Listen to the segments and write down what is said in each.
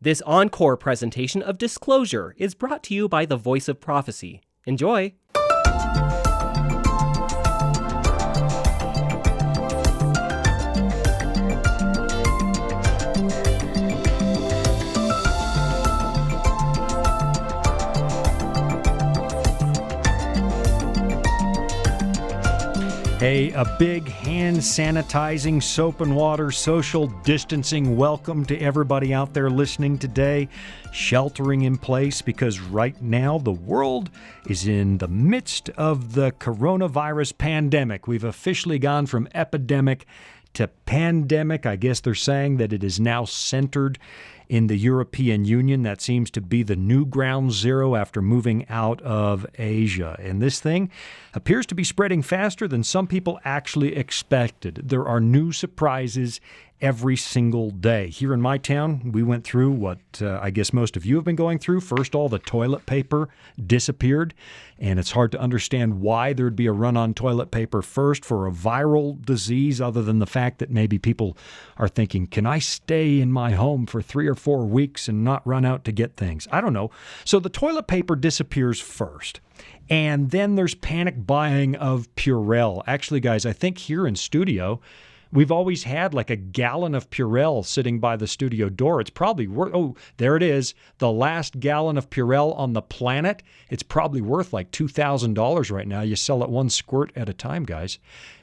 This encore presentation of Disclosure is brought to you by the Voice of Prophecy. Enjoy! Hey, a big hand sanitizing, soap and water, social distancing welcome to everybody out there listening today, sheltering in place because right now the world is in the midst of the coronavirus pandemic. We've officially gone from epidemic to pandemic. I guess they're saying that it is now centered in the European Union. That seems to be the new ground zero after moving out of Asia. And this thing appears to be spreading faster than some people actually expected. There are new surprises every single day. Here in my town, we went through what I guess most of you have been going through. First, all the toilet paper disappeared, and it's hard to understand why there'd be a run on toilet paper first for a viral disease, other than the fact that maybe people are thinking, can I stay in my home for 3 or 4 weeks and not run out to get things? I don't know. So the toilet paper disappears first. And then there's panic buying of Purell. Actually, guys, I think here in studio, we've always had like a gallon of Purell sitting by the studio door. It's probably worth, oh, there it is, the last gallon of Purell on the planet. It's probably worth like $2,000 right now. You sell it one squirt at a time, guys.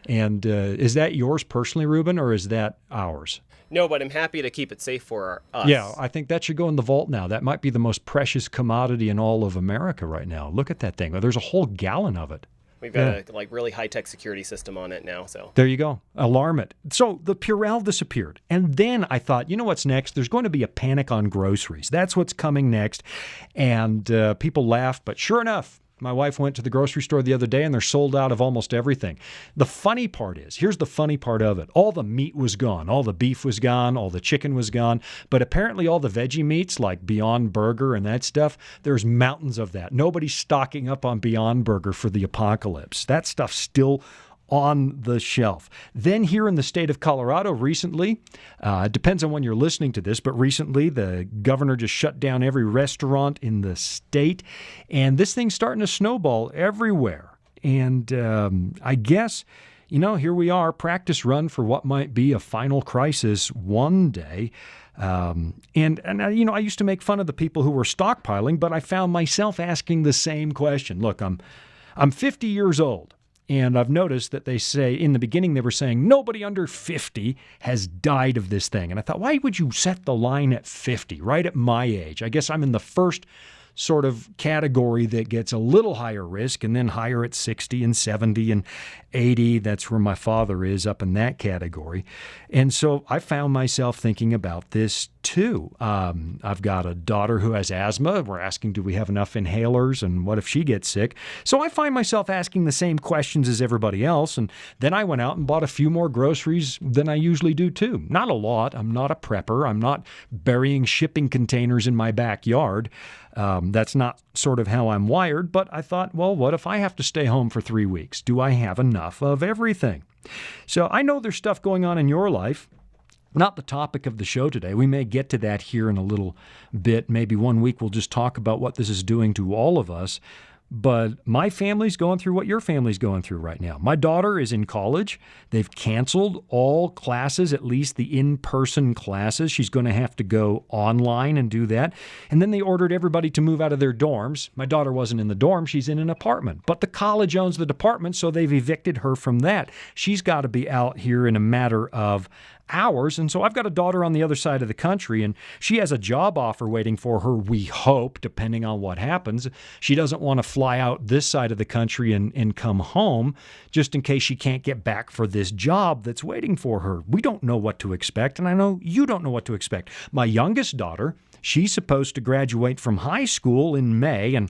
And is that yours personally, Ruben, or is that ours? No, but I'm happy to keep it safe for us. Yeah, I think that should go in the vault now. That might be the most precious commodity in all of America right now. Look at that thing. There's a whole gallon of it. We've got a really high-tech security system on it now. So there you go. Alarm it. So the Purell disappeared. And then I thought, you know what's next? There's going to be a panic on groceries. That's what's coming next. And people laughed, but sure enough, my wife went to the grocery store the other day and they're sold out of almost everything. The funny part is, here's the funny part of it. All the meat was gone. All the beef was gone. All the chicken was gone. But apparently all the veggie meats like Beyond Burger and that stuff, there's mountains of that. Nobody's stocking up on Beyond Burger for the apocalypse. That stuff's still on the shelf. Then here in the state of Colorado recently, it depends on when you're listening to this, but recently the governor just shut down every restaurant in the state, and this thing's starting to snowball everywhere. And I guess, here we are, practice run for what might be a final crisis one day. And I used to make fun of the people who were stockpiling, but I found myself asking the same question. Look, I'm 50 years old. And I've noticed that they say, in the beginning, they were saying nobody under 50 has died of this thing. And I thought, why would you set the line at 50, right at my age? I guess I'm in the first sort of category that gets a little higher risk, and then higher at 60 and 70 and 80. That's where my father is, up in that category. And so I found myself thinking about this too. I've got a daughter who has asthma. We're asking, do we have enough inhalers? And what if she gets sick? So I find myself asking the same questions as everybody else. And then I went out and bought a few more groceries than I usually do too. Not a lot. I'm not a prepper. I'm not burying shipping containers in my backyard. That's not sort of how I'm wired. But I thought, well, what if I have to stay home for 3 weeks? Do I have enough of everything? So I know there's stuff going on in your life. Not the topic of the show today. We may get to that here in a little bit. Maybe one week we'll just talk about what this is doing to all of us. But my family's going through what your family's going through right now. My daughter is in college. They've canceled all classes, at least the in-person classes. She's going to have to go online and do that. And then they ordered everybody to move out of their dorms. My daughter wasn't in the dorm. She's in an apartment. But the college owns the department, so they've evicted her from that. She's got to be out here in a matter of hours. And so I've got a daughter on the other side of the country, and she has a job offer waiting for her, we hope, depending on what happens. She doesn't want to fly out this side of the country and come home just in case she can't get back for this job that's waiting for her. We don't know what to expect, and I know you don't know what to expect. My youngest daughter, she's supposed to graduate from high school in May, and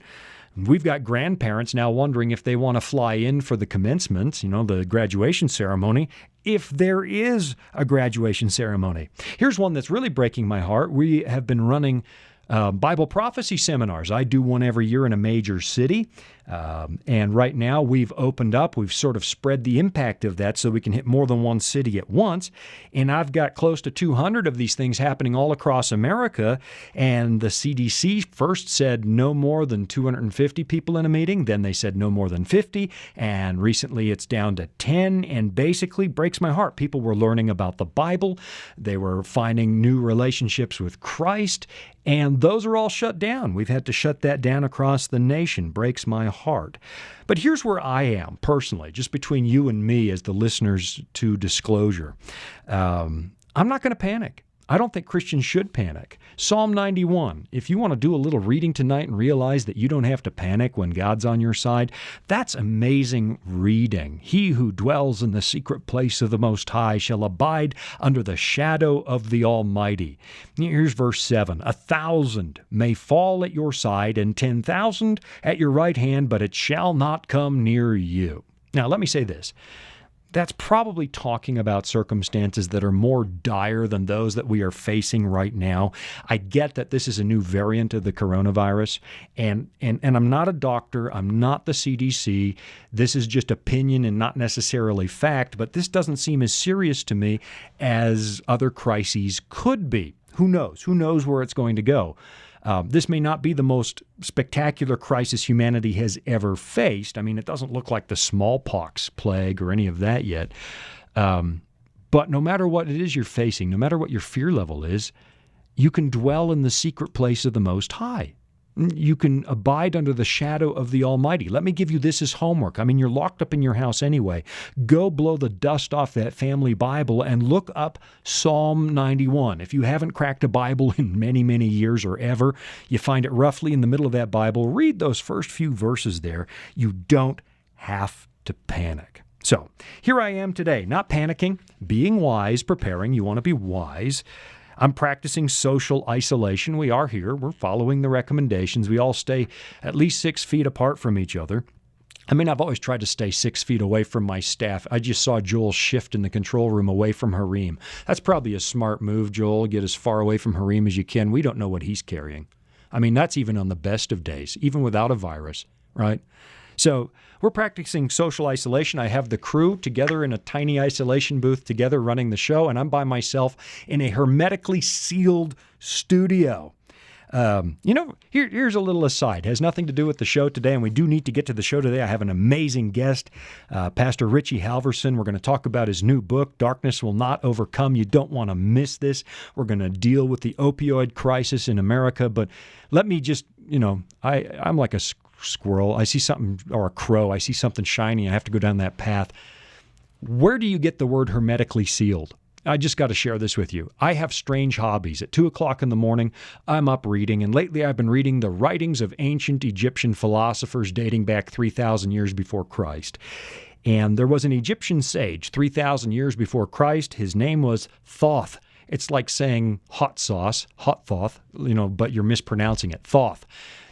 we've got grandparents now wondering if they want to fly in for the commencement, the graduation ceremony, if there is a graduation ceremony. Here's one that's really breaking my heart. We have been running Bible prophecy seminars. I do one every year in a major city. And right now we've opened up, we've sort of spread the impact of that so we can hit more than one city at once. And I've got close to 200 of these things happening all across America. And the CDC first said no more than 250 people in a meeting. Then they said no more than 50. And recently it's down to 10, and basically breaks my heart. People were learning about the Bible. They were finding new relationships with Christ. And those are all shut down. We've had to shut that down across the nation. Breaks my heart. But here's where I am personally, just between you and me as the listeners to Disclosure. I'm not going to panic. I don't think Christians should panic. Psalm 91, if you want to do a little reading tonight and realize that you don't have to panic when God's on your side, that's amazing reading. He who dwells in the secret place of the Most High shall abide under the shadow of the Almighty. Here's verse 7. 1,000 may fall at your side and 10,000 at your right hand, but it shall not come near you. Now, let me say this. That's probably talking about circumstances that are more dire than those that we are facing right now. I get that this is a new variant of the coronavirus, and I'm not a doctor. I'm not the CDC. This is just opinion and not necessarily fact, but this doesn't seem as serious to me as other crises could be. Who knows? Who knows where it's going to go? This may not be the most spectacular crisis humanity has ever faced. I mean, it doesn't look like the smallpox plague or any of that yet. But no matter what it is you're facing, no matter what your fear level is, you can dwell in the secret place of the Most High. You can abide under the shadow of the Almighty. Let me give you this as homework. I mean, you're locked up in your house anyway. Go blow the dust off that family Bible and look up Psalm 91. If you haven't cracked a Bible in many, many years or ever, you find it roughly in the middle of that Bible. Read those first few verses there. You don't have to panic. So here I am today, not panicking, being wise, preparing. You want to be wise. I'm practicing social isolation. We are here. We're following the recommendations. We all stay at least 6 feet apart from each other. I mean, I've always tried to stay 6 feet away from my staff. I just saw Joel shift in the control room away from Hareem. That's probably a smart move, Joel. Get as far away from Hareem as you can. We don't know what he's carrying. I mean, that's even on the best of days, even without a virus, right? So we're practicing social isolation. I have the crew together in a tiny isolation booth together running the show, and I'm by myself in a hermetically sealed studio. Here's a little aside. It has nothing to do with the show today, and we do need to get to the show today. I have an amazing guest, Pastor Richie Halversen. We're going to talk about his new book, Darkness Will Not Overcome. You don't want to miss this. We're going to deal with the opioid crisis in America, but let me just, I'm like a squirrel. I see something, or a crow. I see something shiny. I have to go down that path. Where do you get the word hermetically sealed? I just got to share this with you. I have strange hobbies. At 2 o'clock in the morning, I'm up reading, and lately I've been reading the writings of ancient Egyptian philosophers dating back 3,000 years before Christ. And there was an Egyptian sage 3,000 years before Christ. His name was Thoth. It's like saying hot sauce, hot Thoth, but you're mispronouncing it, Thoth.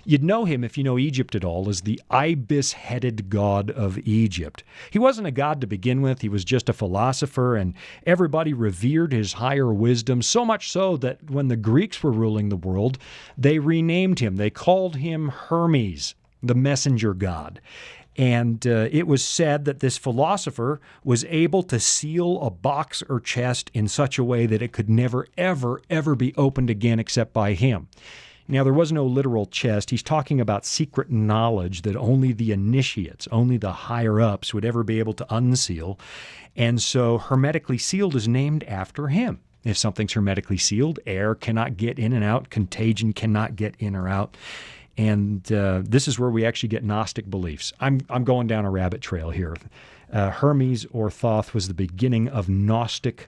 You'd know him, if you know Egypt at all, as the ibis-headed god of Egypt. He wasn't a god to begin with. He was just a philosopher, and everybody revered his higher wisdom, so much so that when the Greeks were ruling the world, they renamed him. They called him Hermes, the messenger god. And it was said that this philosopher was able to seal a box or chest in such a way that it could never, ever, ever be opened again except by him. Now, there was no literal chest. He's talking about secret knowledge that only the initiates, only the higher-ups would ever be able to unseal. And so hermetically sealed is named after him. If something's hermetically sealed, air cannot get in and out, contagion cannot get in or out. And this is where we actually get Gnostic beliefs. I'm going down a rabbit trail here. Hermes or Thoth was the beginning of Gnostic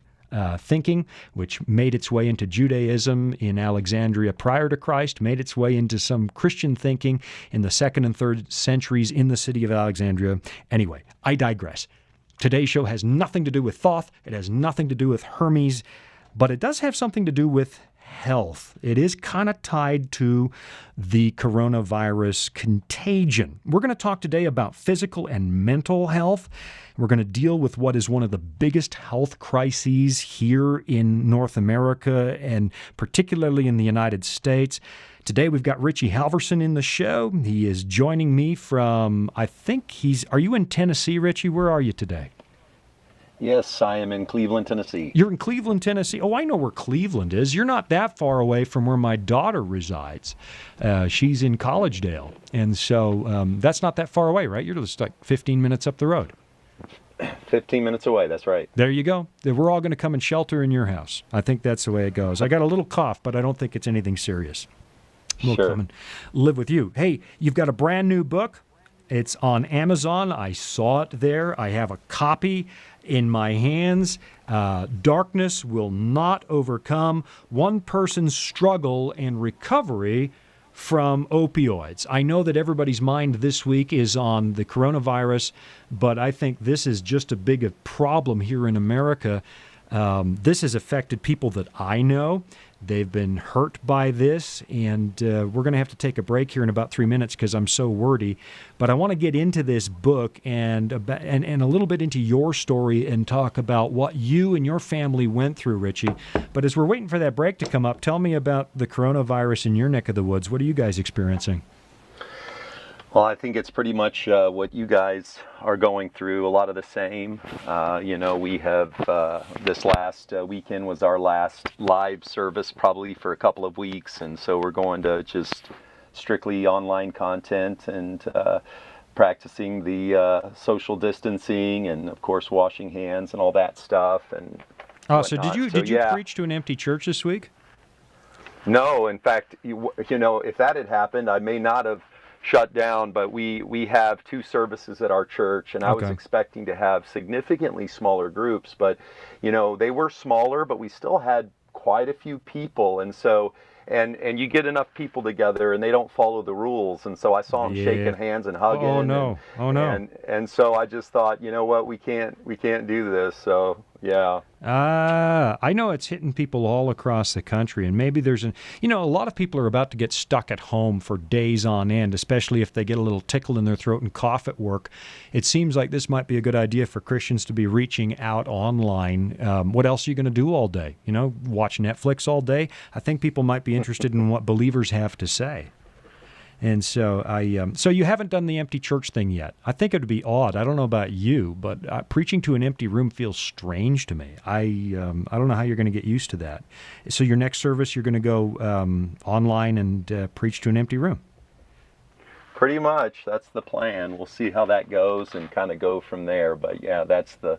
thinking, which made its way into Judaism in Alexandria prior to Christ, made its way into some Christian thinking in the 2nd and 3rd centuries in the city of Alexandria. Anyway, I digress. Today's show has nothing to do with Thoth. It has nothing to do with Hermes, but it does have something to do with health. It is kind of tied to the coronavirus contagion. We're going to talk today about physical and mental health. We're going to deal with what is one of the biggest health crises here in North America and particularly in the United States. Today we've got Richie Halversen in the show. He is joining me from, are you in Tennessee, Richie? Where are you today? Yes, I am in Cleveland, Tennessee. You're in Cleveland, Tennessee? Oh, I know where Cleveland is. You're not that far away from where my daughter resides. She's in Collegedale. And so that's not that far away, right? You're just like 15 minutes up the road. 15 minutes away, that's right. There you go. We're all going to come and shelter in your house. I think that's the way it goes. I got a little cough, but I don't think it's anything serious. We'll come and live with you. Hey, you've got a brand new book. It's on Amazon. I saw it there. I have a copy in my hands. Darkness Will Not Overcome: One Person's Struggle and Recovery from Opioids. I know that everybody's mind this week is on the coronavirus, but I think this is just a big problem here in America. This has affected people that I know. They've been hurt by this, and we're going to have to take a break here in about 3 minutes because I'm so wordy. But I want to get into this book and a little bit into your story and talk about what you and your family went through, Richie. But as we're waiting for that break to come up, tell me about the coronavirus in your neck of the woods. What are you guys experiencing? Well, I think it's pretty much what you guys are going through, a lot of the same. We have, this last weekend was our last live service probably for a couple of weeks, and so we're going to just strictly online content and practicing the social distancing and, of course, washing hands and all that stuff. And so did you preach to an empty church this week? No, in fact, if that had happened, I may not have shut down, but we have 2 services at our church, and I was expecting to have significantly smaller groups, but they were smaller, but we still had quite a few people, and so and you get enough people together and they don't follow the rules, and so I saw them shaking hands and hugging. Oh no. And so I just thought, you know what, we can't do this. So yeah. I know it's hitting people all across the country, and maybe there's a lot of people are about to get stuck at home for days on end, especially if they get a little tickle in their throat and cough at work. It seems like this might be a good idea for Christians to be reaching out online. What else are you going to do all day? Watch Netflix all day? I think people might be interested in what believers have to say. And so so you haven't done the empty church thing yet. I think it would be odd. I don't know about you, but preaching to an empty room feels strange to me. I don't know how you're going to get used to that. So your next service, you're going to go online and preach to an empty room. Pretty much. That's the plan. We'll see how that goes and kind of go from there. But yeah, that's the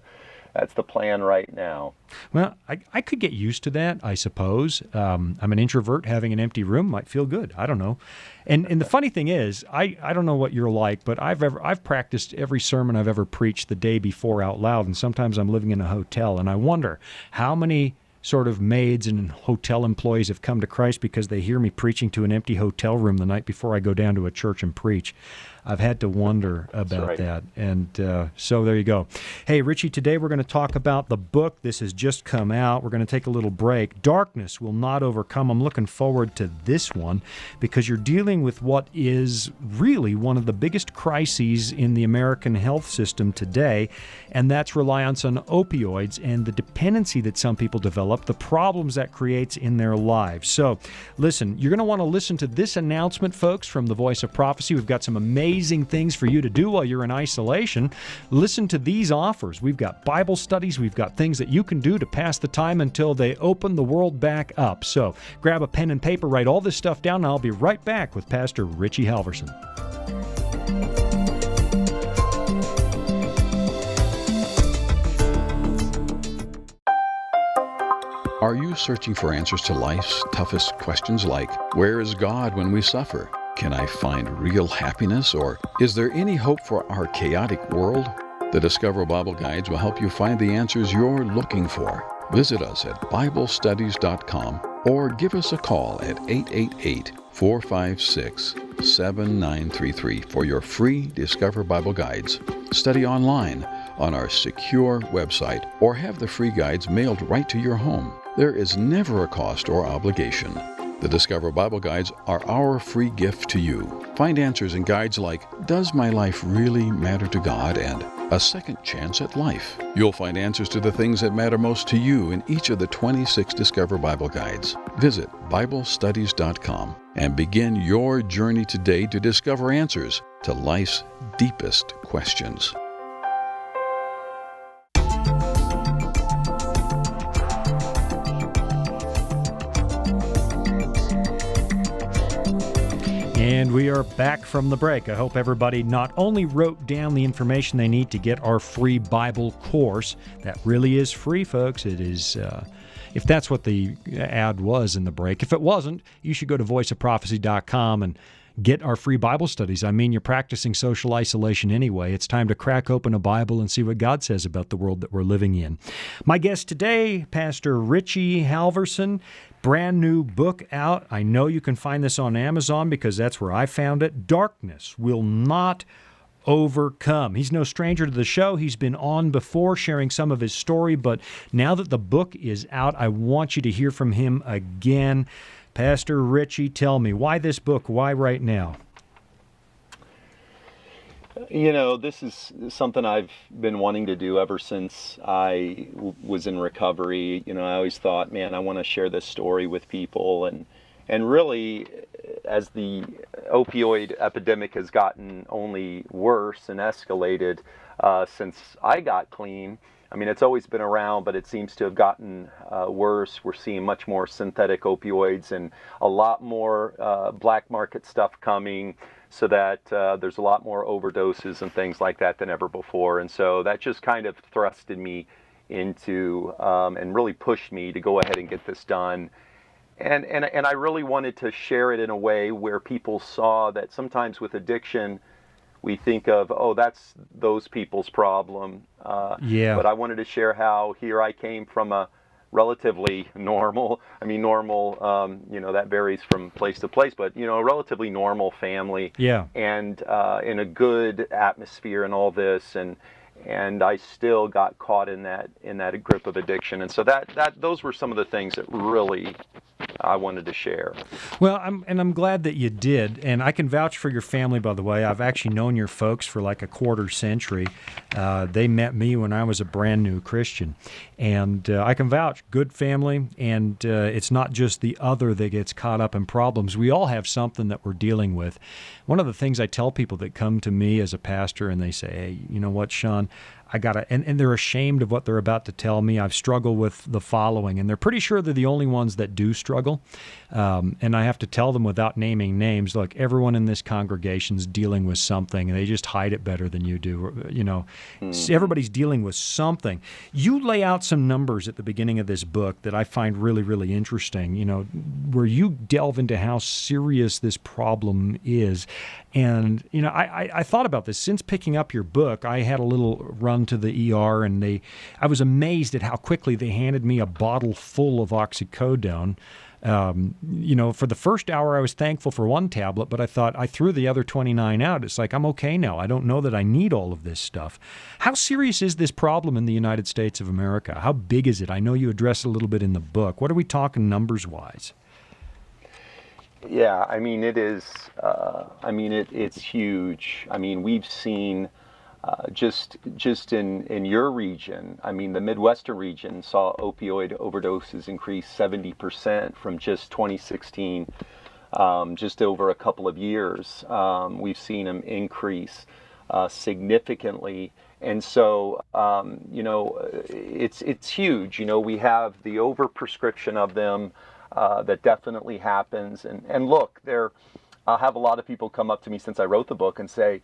plan right now. Well, I could get used to that, I suppose. I'm an introvert. Having an empty room might feel good. I don't know. And the funny thing is, I don't know what you're like, but I've practiced every sermon I've ever preached the day before out loud, and sometimes I'm living in a hotel, and I wonder how many sort of maids and hotel employees have come to Christ because they hear me preaching to an empty hotel room the night before I go down to a church and preach. I've had to wonder about that. And so there you go. Hey, Richie, today we're going to talk about the book. This has just come out. We're going to take a little break. Darkness Will Not Overcome. I'm looking forward to this one because you're dealing with what is really one of the biggest crises in the American health system today, and that's reliance on opioids and the dependency that some people develop, the problems that creates in their lives. So listen, you're going to want to listen to this announcement, folks, from the Voice of Prophecy. We've got some amazing things for you to do while you're in isolation. Listen to these offers. We've got Bible studies. We've got things that you can do to pass the time until they open the world back up. So grab a pen and paper, write all this stuff down, and I'll be right back with Pastor Richie Halversen. Are you searching for answers to life's toughest questions like, where is God when we suffer? Can I find real happiness, or is there any hope for our chaotic world? The Discover Bible Guides will help you find the answers you're looking for. Visit us at BibleStudies.com or give us a call at 888-456-7933 for your free Discover Bible Guides. Study online on our secure website or have the free guides mailed right to your home. There is never a cost or obligation. The Discover Bible Guides are our free gift to you. Find answers in guides like, Does My Life Really Matter to God? And A Second Chance at Life. You'll find answers to the things that matter most to you in each of the 26 Discover Bible Guides. Visit BibleStudies.com and begin your journey today to discover answers to life's deepest questions. And we are back from the break. I hope everybody not only wrote down the information they need to get our free Bible course. That really is free, folks. It is, if that's what the ad was in the break. If it wasn't, you should go to voiceofprophecy.com and get our free Bible studies. I mean, you're practicing social isolation anyway. It's time to crack open a Bible and see what God says about the world that we're living in. My guest today, Pastor Richie Halversen. Brand new book out. I know you can find this on Amazon because that's where I found it. Darkness Will Not Overcome. He's no stranger to the show. He's been on before sharing some of his story, but now that the book is out, I want you to hear from him again. Pastor Richie, tell me, why this book? Why right now? You know, this is something I've been wanting to do ever since I was in recovery. You know, I always thought, man, I want to share this story with people. And really, as the opioid epidemic has gotten only worse and escalated since I got clean, I mean, it's always been around, but it seems to have gotten worse. We're seeing much more synthetic opioids and a lot more black market stuff coming, so that there's a lot more overdoses and things like that than ever before. And so that just kind of thrusted me into and really pushed me to go ahead and get this done. And I really wanted to share it in a way where people saw that sometimes with addiction, we think of, oh, that's those people's problem. But I wanted to share how here I came from a relatively normal, you know, that varies from place to place, but, you know, a relatively normal family. Yeah. And in a good atmosphere and all this. And I still got caught in that grip of addiction. And so those were some of the things that really I wanted to share. Well, I'm glad that you did, and I can vouch for your family, by the way. I've actually known your folks for like a quarter century. They met me when I was a brand new Christian, and I can vouch, good family, and it's not just the other that gets caught up in problems. We all have something that we're dealing with. One of the things I tell people that come to me as a pastor and they say, hey, you know what, Shawn, I gotta, and they're ashamed of what they're about to tell me. I've struggled with the following, and they're pretty sure they're the only ones that do struggle. And I have to tell them without naming names, look, everyone in this congregation's dealing with something, and they just hide it better than you do. You know, everybody's dealing with something. You lay out some numbers at the beginning of this book that I find really, really interesting, you know, where you delve into how serious this problem is. And, you know, I thought about this. Since picking up your book, I had a little run to the ER, and I was amazed at how quickly they handed me a bottle full of oxycodone. You know, for the first hour, I was thankful for one tablet, but I thought I threw the other 29 out. It's like, I'm okay now. I don't know that I need all of this stuff. How serious is this problem in the United States of America? How big is it? I know you address it a little bit in the book. What are we talking numbers-wise? Yeah, I mean, it is, it's huge. I mean, we've seen just in your region, I mean, the Midwestern region saw opioid overdoses increase 70% from just 2016, just over a couple of years. We've seen them increase significantly. And so, you know, it's huge. You know, we have the overprescription of them. That definitely happens. And look, I'll have a lot of people come up to me since I wrote the book and say,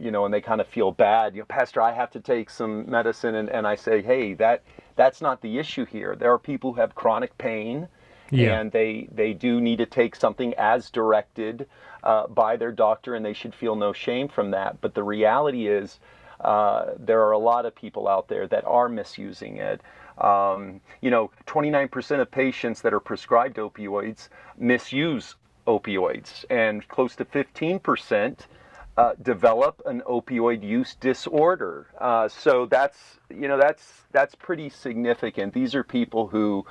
you know, and they kind of feel bad. You know, Pastor, I have to take some medicine. And I say, hey, that's not the issue here. There are people who have chronic pain, and they do need to take something as directed by their doctor, and they should feel no shame from that. But the reality is, there are a lot of people out there that are misusing it. You know, 29% of patients that are prescribed opioids misuse opioids, and close to 15% develop an opioid use disorder. So that's pretty significant. These are people who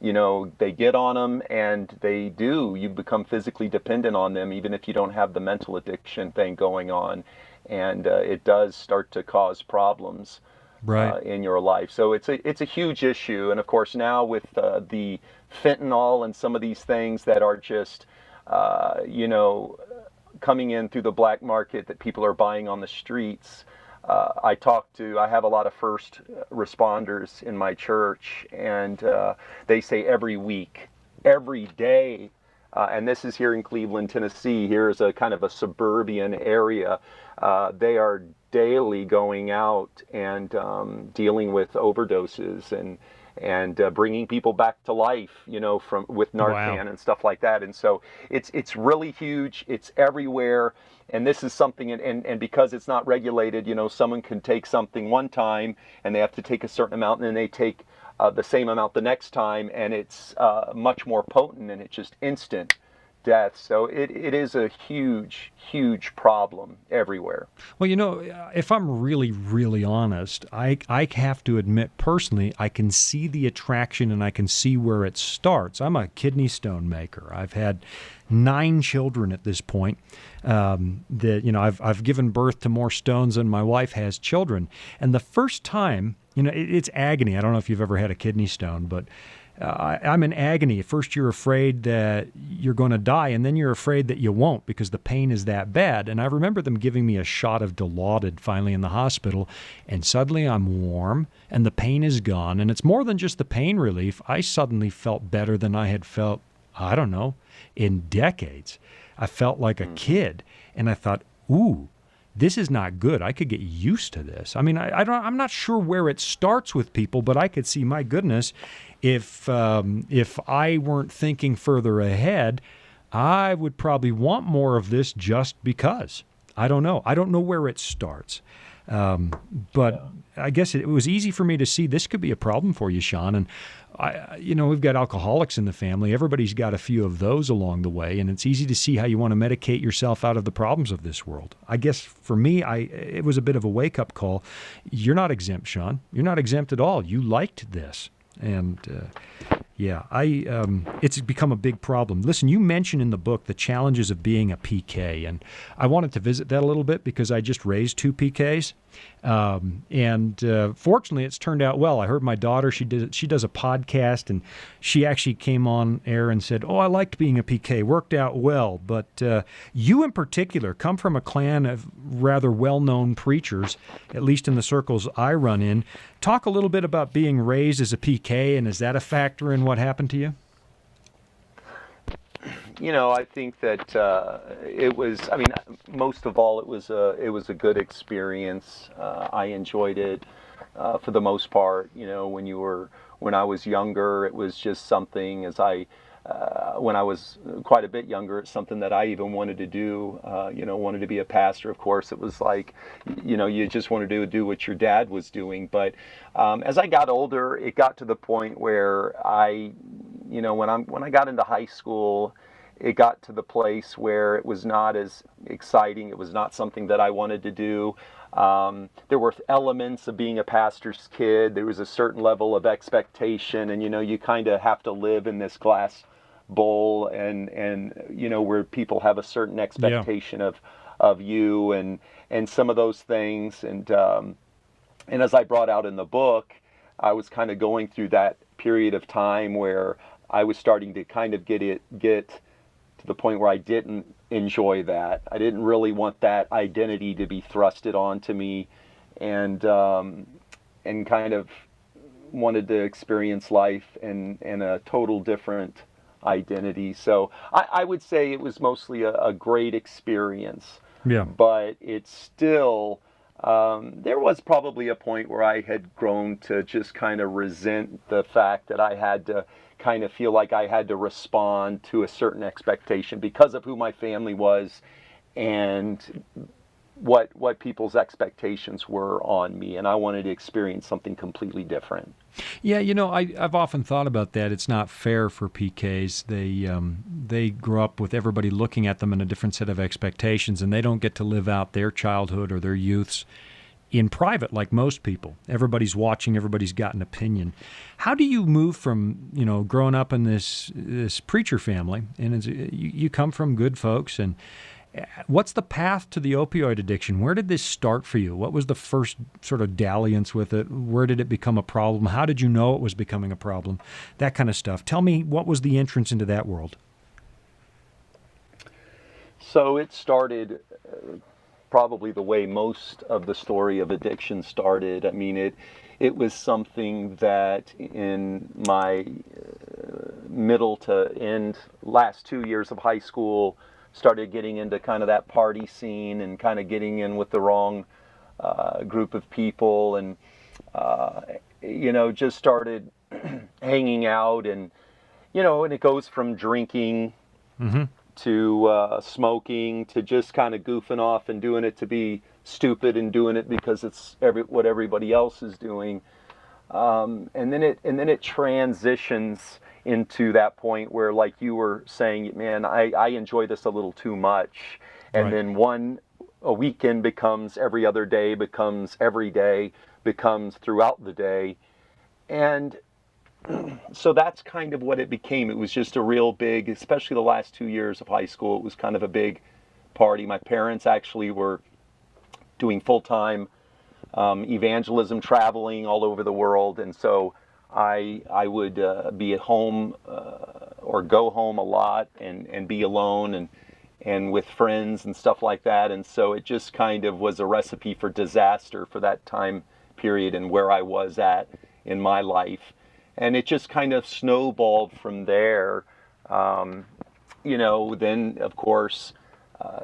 they get on them, and you become physically dependent on them, even if you don't have the mental addiction thing going on. And it does start to cause problems in your life. So it's a huge issue. And of course, now with the fentanyl and some of these things that are just, coming in through the black market that people are buying on the streets. I have a lot of first responders in my church, and they say every week, every day, and this is here in Cleveland, Tennessee. Here's a kind of a suburban area. They are daily going out and dealing with overdoses and bringing people back to life, with Narcan and stuff like that. And so it's really huge. It's everywhere. And this is something, and because it's not regulated, someone can take something one time and they have to take a certain amount, and then they take the same amount the next time, and it's much more potent, and it's just instant death. So it is a huge, huge problem everywhere. Well, if I'm really, really honest, I have to admit personally, I can see the attraction and I can see where it starts. I'm a kidney stone maker. I've had 9 children at this point. I've given birth to more stones than my wife has children. And the first time, it's agony. I don't know if you've ever had a kidney stone, but I'm in agony. At first, you're afraid that you're going to die, and then you're afraid that you won't because the pain is that bad. And I remember them giving me a shot of Dilaudid finally in the hospital, and suddenly I'm warm, and the pain is gone. And it's more than just the pain relief. I suddenly felt better than I had felt, I don't know, in decades. I felt like a kid, and I thought, ooh, this is not good. I could get used to this. I mean, I'm not sure where it starts with people, but I could see, my goodness, if I weren't thinking further ahead, I would probably want more of this just because. I don't know. I don't know where it starts. But I guess it was easy for me to see this could be a problem for you, Shawn. And we've got alcoholics in the family. Everybody's got a few of those along the way, and it's easy to see how you want to medicate yourself out of the problems of this world. I guess for me, it was a bit of a wake-up call. You're not exempt, Shawn. You're not exempt at all. You liked this. And it's become a big problem. Listen, you mention in the book the challenges of being a PK, and I wanted to visit that a little bit because I just raised 2 PKs. Fortunately, it's turned out well. I heard my daughter, she does a podcast, and she actually came on air and said, I liked being a PK, worked out well. But you in particular come from a clan of rather well-known preachers, at least in the circles I run in. Talk a little bit about being raised as a PK, and is that a factor in what happened to you? I think that most of all, it was a good experience. I enjoyed it for the most part. When I was younger, it was just something when I was quite a bit younger, it's something that I even wanted to do, wanted to be a pastor. Of course, it was like, you just wanted to do what your dad was doing. But as I got older, it got to the point where when I got into high school, it got to the place where it was not as exciting. It was not something that I wanted to do. There were elements of being a pastor's kid. There was a certain level of expectation, and you kind of have to live in this glass bowl, and where people have a certain expectation of you and some of those things. And as I brought out in the book, I was kind of going through that period of time where I was starting to kind of get to the point where I didn't enjoy that. I didn't really want that identity to be thrusted onto me, and kind of wanted to experience life in a total different identity. So I would say it was mostly a great experience. Yeah. But it's still, there was probably a point where I had grown to just kind of resent the fact that I had to kind of feel like I had to respond to a certain expectation because of who my family was and what people's expectations were on me, and I wanted to experience something completely different. Yeah, I've often thought about that. It's not fair for PKs. They grow up with everybody looking at them in a different set of expectations, and they don't get to live out their childhood or their youths in private, like most people. Everybody's watching, everybody's got an opinion. How do you move from, growing up in this preacher family, and you come from good folks, and what's the path to the opioid addiction? Where did this start for you? What was the first sort of dalliance with it? Where did it become a problem? How did you know it was becoming a problem? That kind of stuff. Tell me, what was the entrance into that world? So it started probably the way most of the story of addiction started. I mean, it was something that in my middle to end last 2 years of high school, started getting into kind of that party scene and kind of getting in with the wrong group of people, and just started hanging out, and and it goes from drinking to smoking to just kind of goofing off and doing it to be stupid and doing it because it's what everybody else is doing, and then it transitions into that point where, like you were saying, man, I enjoy this a little too much, and then a weekend becomes every other day, becomes every day, becomes throughout the day, and so that's kind of what it became. It was just a real big, especially the last 2 years of high school, it was kind of a big party. My parents actually were doing full-time evangelism, traveling all over the world, and so I would be at home or go home a lot and be alone and with friends and stuff like that, and so it just kind of was a recipe for disaster for that time period and where I was at in my life. And it just kind of snowballed from there. Then, of course,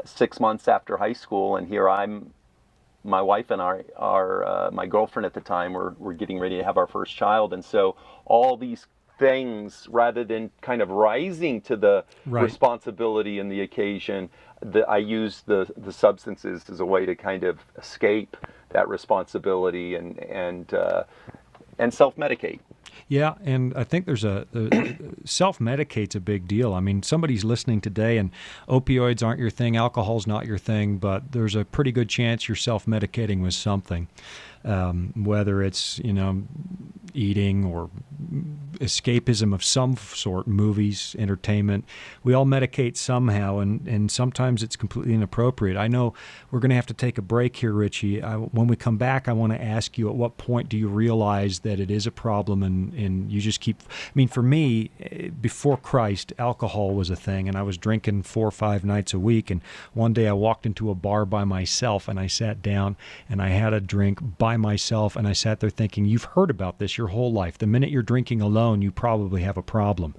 6 months after high school, and here my wife and my girlfriend at the time, we're getting ready to have our first child. And so all these things, rather than kind of rising to the responsibility and the occasion, I used the substances as a way to kind of escape that responsibility and self-medicate. Yeah, and I think there's self-medicate's a big deal. I mean, somebody's listening today and opioids aren't your thing, alcohol's not your thing, but there's a pretty good chance you're self-medicating with something, whether it's, eating or escapism of some sort, movies, entertainment. We all medicate somehow, and sometimes it's completely inappropriate. I know we're going to have to take a break here, Richie. When we come back, I want to ask you, at what point do you realize that it is a problem and you just keep... I mean, for me, before Christ, alcohol was a thing, and I was drinking 4 or 5 nights a week, and one day I walked into a bar by myself, and I sat down, and I had a drink by myself, and I sat there thinking, you've heard about this your whole life. The minute you're drinking alone, you probably have a problem.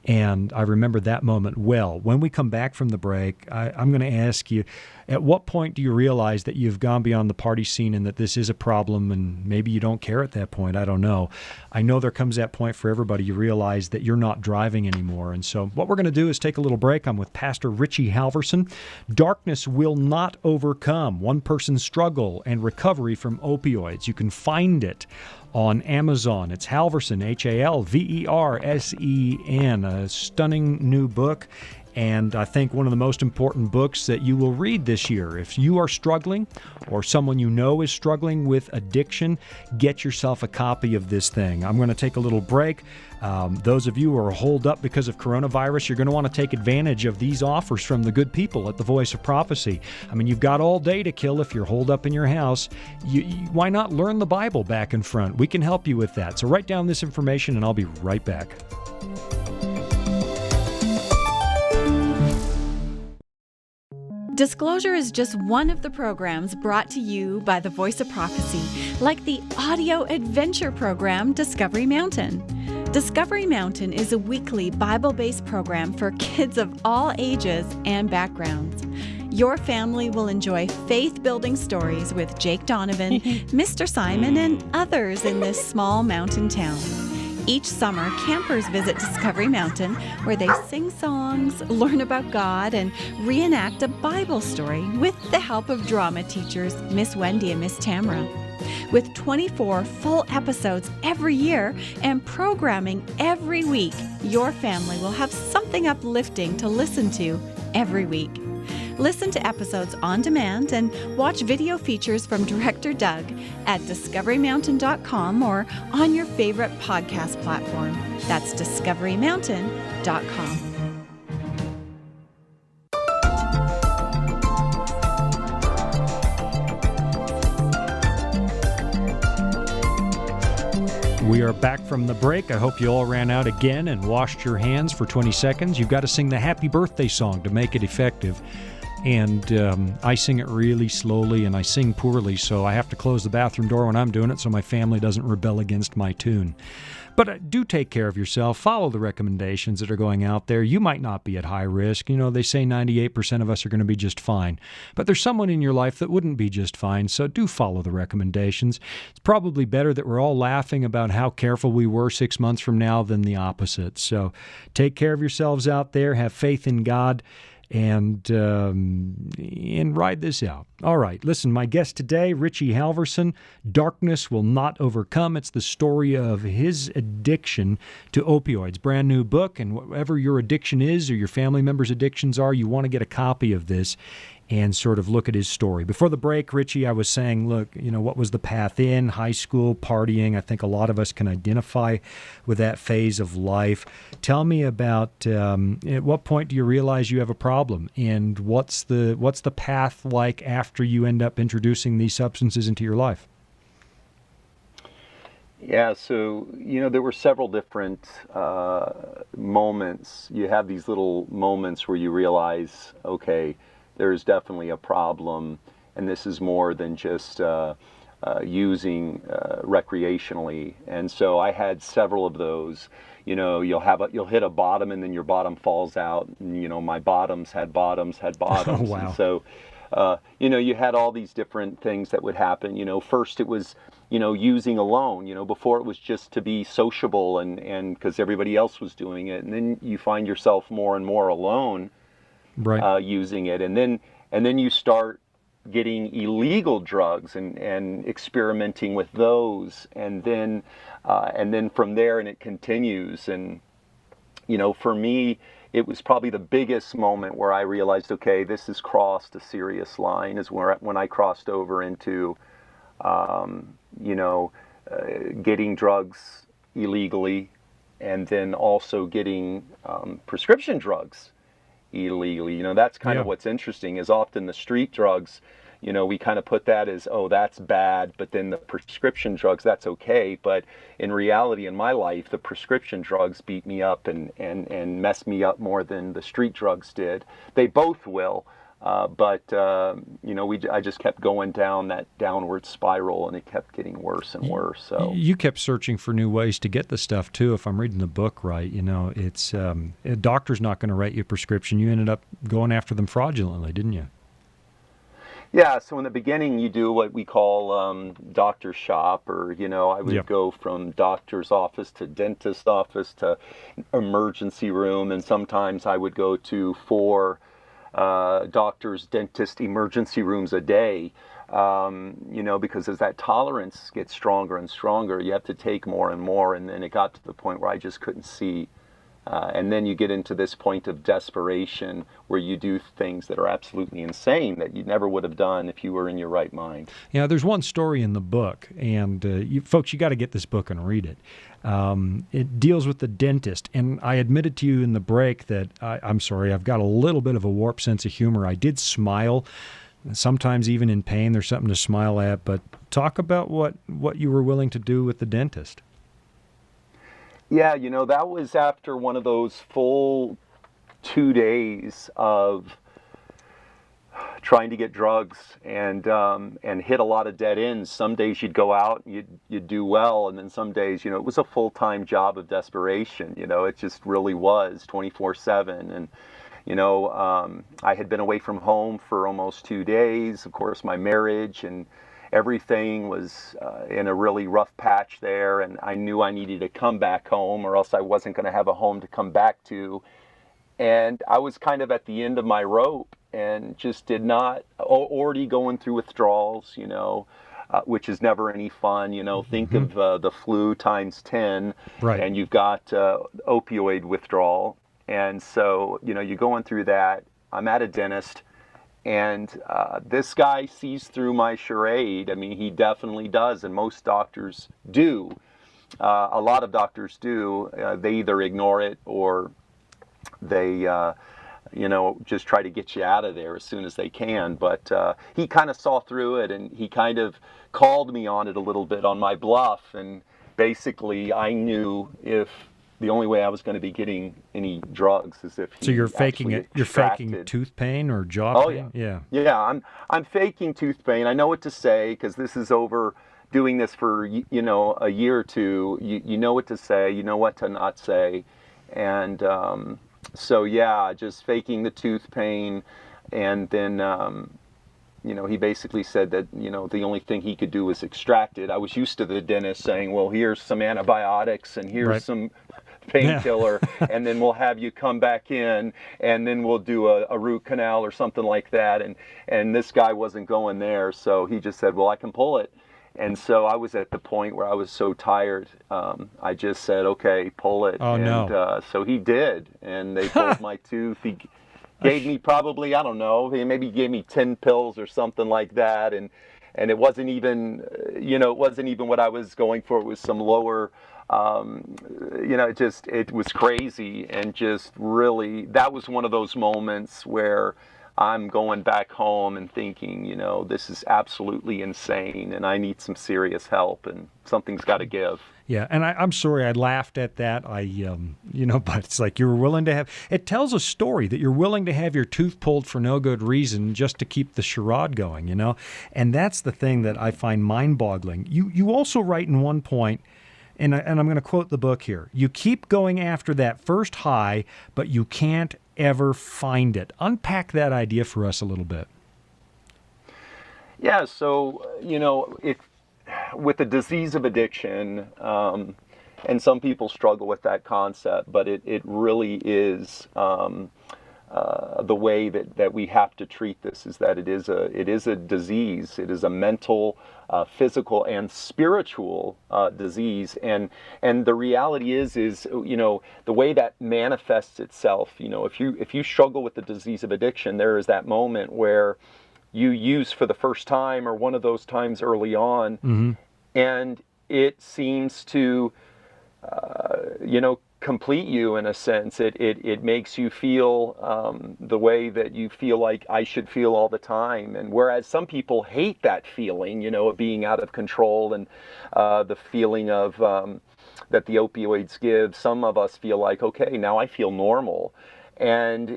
And I remember that moment well. When we come back from the break, I'm going to ask you, at what point do you realize that you've gone beyond the party scene and that this is a problem, and maybe you don't care at that point? I don't know. I know there comes that point for everybody. You realize that you're not driving anymore. And so what we're going to do is take a little break. I'm with Pastor Richie Halversen. Darkness will not overcome: one person's struggle and recovery from opioids. You can find it on Amazon. It's Halversen, Halversen, a stunning new book, and I think one of the most important books that you will read this year. If you are struggling, or someone you know is struggling with addiction, get yourself a copy of this thing. I'm going to take a little break. Those of you who are holed up because of coronavirus, you're going to want to take advantage of these offers from the good people at the Voice of Prophecy. I mean, you've got all day to kill if you're holed up in your house. Why not learn the Bible back and front? We can help you with that. So write down this information, and I'll be right back. Disclosure is just one of the programs brought to you by the Voice of Prophecy, like the audio adventure program Discovery Mountain. Discovery Mountain is a weekly Bible-based program for kids of all ages and backgrounds. Your family will enjoy faith-building stories with Jake Donovan, Mr. Simon, and others in this small mountain town. Each summer, campers visit Discovery Mountain, where they sing songs, learn about God, and reenact a Bible story with the help of drama teachers Miss Wendy and Miss Tamra. With 24 full episodes every year and programming every week, your family will have something uplifting to listen to every week. Listen to episodes on demand and watch video features from Director Doug at discoverymountain.com or on your favorite podcast platform. That's discoverymountain.com. We are back from the break. I hope you all ran out again and washed your hands for 20 seconds. You've got to sing the happy birthday song to make it effective. And I sing it really slowly, and I sing poorly, so I have to close the bathroom door when I'm doing it so my family doesn't rebel against my tune. But do take care of yourself. Follow the recommendations that are going out there. You might not be at high risk. You know, they say 98% of us are going to be just fine. But there's someone in your life that wouldn't be just fine, so do follow the recommendations. It's probably better that we're all laughing about how careful we were 6 months from now than the opposite. So take care of yourselves out there. Have faith in God. And ride this out. All right, listen, my guest today, Richie Halversen, Darkness Will Not Overcome. It's the story of his addiction to opioids. Brand new book, and whatever your addiction is or your family members' addictions are, you want to get a copy of this and sort of look at his story. Before the break, Richie, I was saying, look, you know, what was the path in? High school, partying. I think a lot of us can identify with that phase of life. Tell me about at what point do you realize you have a problem, and what's the path like after you end up introducing these substances into your life? Yeah, so, you know, there were several different moments. You have these little moments where you realize, okay, there's definitely a problem, and this is more than just using recreationally. And so I had several of those. You know, you'll hit a bottom, and then your bottom falls out. And, you know, my bottoms had bottoms. Oh, wow. And so, you know, you had all these different things that would happen. You know, first it was, you know, using alone. You know, before it was just to be sociable and because everybody else was doing it. And then you find yourself more and more alone. Right. Using it, and then you start getting illegal drugs and experimenting with those, and then from there, and it continues. And you know, for me, it was probably the biggest moment where I realized, okay, this has crossed a serious line. Is when I crossed over into, you know, getting drugs illegally, and then also getting prescription drugs illegally. You know, that's kind of what's interesting, is often the street drugs, you know, we kind of put that as, oh, that's bad, but then the prescription drugs, that's okay. But in reality, in my life, the prescription drugs beat me up and messed me up more than the street drugs did. They both will, but you know, I just kept going down that downward spiral, and it kept getting worse and worse. So you kept searching for new ways to get the stuff too. If I'm reading the book right, you know, it's a doctor's not going to write you a prescription. You ended up going after them fraudulently, didn't you? Yeah, so in the beginning, you do what we call doctor shop, or, you know, I would go from doctor's office to dentist office to emergency room, and sometimes I would go to 4 doctors, dentist, emergency rooms a day, you know, because as that tolerance gets stronger and stronger, you have to take more and more, and then it got to the point where I just couldn't see. And then you get into this point of desperation where you do things that are absolutely insane that you never would have done if you were in your right mind. Yeah, there's one story in the book, and you got to get this book and read it. It deals with the dentist, and I admitted to you in the break that I'm sorry, I've got a little bit of a warped sense of humor. I did smile, sometimes even in pain. There's something to smile at, but talk about what you were willing to do with the dentist. Yeah, you know, that was after one of those full 2 days of trying to get drugs and hit a lot of dead ends. Some days you'd go out and you'd do well, and then some days, you know, it was a full-time job of desperation. You know, it just really was 24/7. And you know, I had been away from home for almost 2 days. Of course, my marriage and everything was in a really rough patch there, and I knew I needed to come back home, or else I wasn't going to have a home to come back to. And I was kind of at the end of my rope, and just did not, already going through withdrawals, you know, which is never any fun. You know, think of the flu times 10, right, and you've got opioid withdrawal. And so, you know, you're going through that. I'm at a dentist, And this guy sees through my charade. I mean, he definitely does, and most doctors do. A lot of doctors do. They either ignore it or they, just try to get you out of there as soon as they can. But he kind of saw through it, and he kind of called me on it a little bit on my bluff. And basically, I knew if the only way I was going to be getting any drugs is if he So you're faking it. You're faking tooth pain or jaw pain? Yeah, I'm faking tooth pain. I know what to say because this is over doing this for, a year or two. You know what to say, you know what to not say. And just faking the tooth pain. And then, he basically said that, the only thing he could do was extract it. I was used to the dentist saying, well, here's some antibiotics and here's some painkiller, and then we'll have you come back in, and then we'll do a root canal or something like that. And this guy wasn't going there, so he just said, well, I can pull it. And so I was at the point where I was so tired, I just said, okay, pull it. So he did, and they pulled my tooth. He gave me probably, I don't know, maybe gave me 10 pills or something like that, and it wasn't even, what I was going for. It was some lower, it was crazy, and just really, that was one of those moments where I'm going back home and thinking, this is absolutely insane, and I need some serious help, and something's got to give. Yeah, and I'm sorry I laughed at that. But it's like you're willing to have. It tells a story that you're willing to have your tooth pulled for no good reason just to keep the charade going, And that's the thing that I find mind-boggling. You also write in one point, and I'm going to quote the book here. You keep going after that first high, but you can't ever find it. Unpack that idea for us a little bit. Yeah, so, with the disease of addiction, and some people struggle with that concept, but it really is the way that we have to treat this, is that it is a disease. It is a mental, physical, and spiritual disease, and the reality is the way that manifests itself. If you struggle with the disease of addiction, there is that moment where you use for the first time, or one of those times early on, mm-hmm. and it seems to complete you in a sense. It makes you feel the way that you feel like I should feel all the time. And whereas some people hate that feeling, of being out of control, and the feeling of that the opioids give, some of us feel like, okay, now I feel normal. And,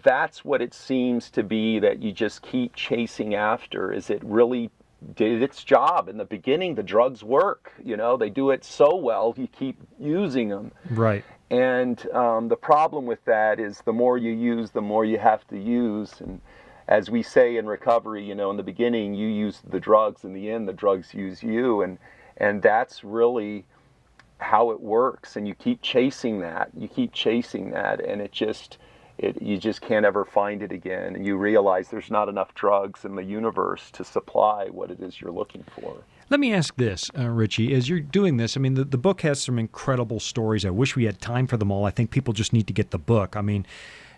that's what it seems to be that you just keep chasing after. Is it really did its job? In the beginning, the drugs work, they do it so well, you keep using them. Right. And the problem with that is the more you use, the more you have to use. And as we say in recovery, in the beginning, you use the drugs. In the end, the drugs use you. And that's really how it works. And you keep chasing that. And you just can't ever find it again. And you realize there's not enough drugs in the universe to supply what it is you're looking for. Let me ask this, Richie, as you're doing this, I mean, the book has some incredible stories. I wish we had time for them all. I think people just need to get the book. I mean,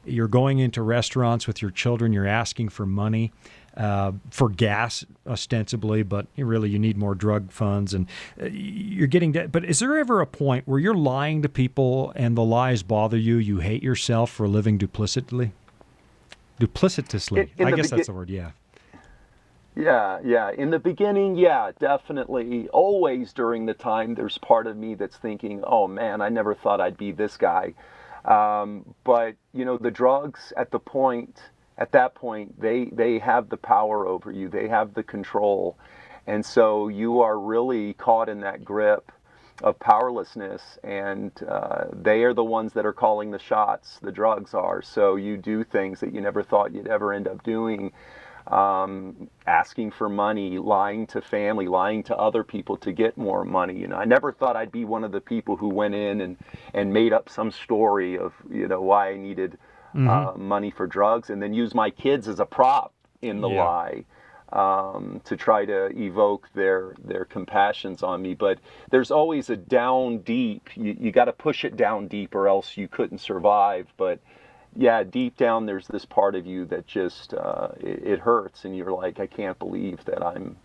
you're going into restaurants with your children, you're asking for money, for gas, ostensibly, but really you need more drug funds, and you're getting debt. But is there ever a point where you're lying to people and the lies bother you? You hate yourself for living duplicitously? I guess that's the word, yeah. Yeah. In the beginning, yeah, definitely. Always during the time, there's part of me that's thinking, oh man, I never thought I'd be this guy. But, the drugs at that point, they have the power over you. They have the control. And so you are really caught in that grip of powerlessness. And they are the ones that are calling the shots. The drugs are. So you do things that you never thought you'd ever end up doing. Asking for money, lying to family, lying to other people to get more money. I never thought I'd be one of the people who went in and made up some story of, why I needed money for drugs, and then use my kids as a prop in the lie to try to evoke their compassions on me. But there's always a down deep. You got to push it down deep, or else you couldn't survive. But deep down, there's this part of you that just, it hurts, and you're like, I can't believe that I'm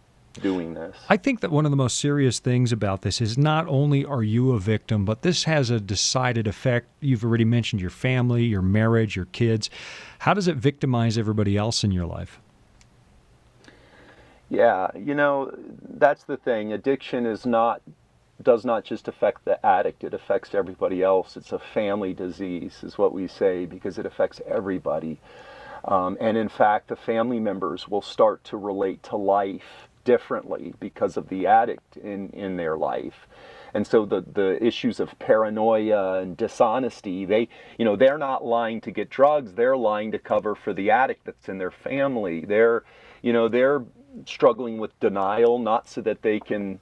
doing this. I think that one of the most serious things about this is not only are you a victim, but this has a decided effect. You've already mentioned your family, your marriage, your kids. How does it victimize everybody else in your life? Yeah, that's the thing. Addiction does not just affect the addict, it affects everybody else. It's a family disease, is what we say, because it affects everybody. And in fact, the family members will start to relate to life differently because of the addict in their life. And so the issues of paranoia and dishonesty, they're not lying to get drugs, they're lying to cover for the addict that's in their family. They're struggling with denial, not so that they can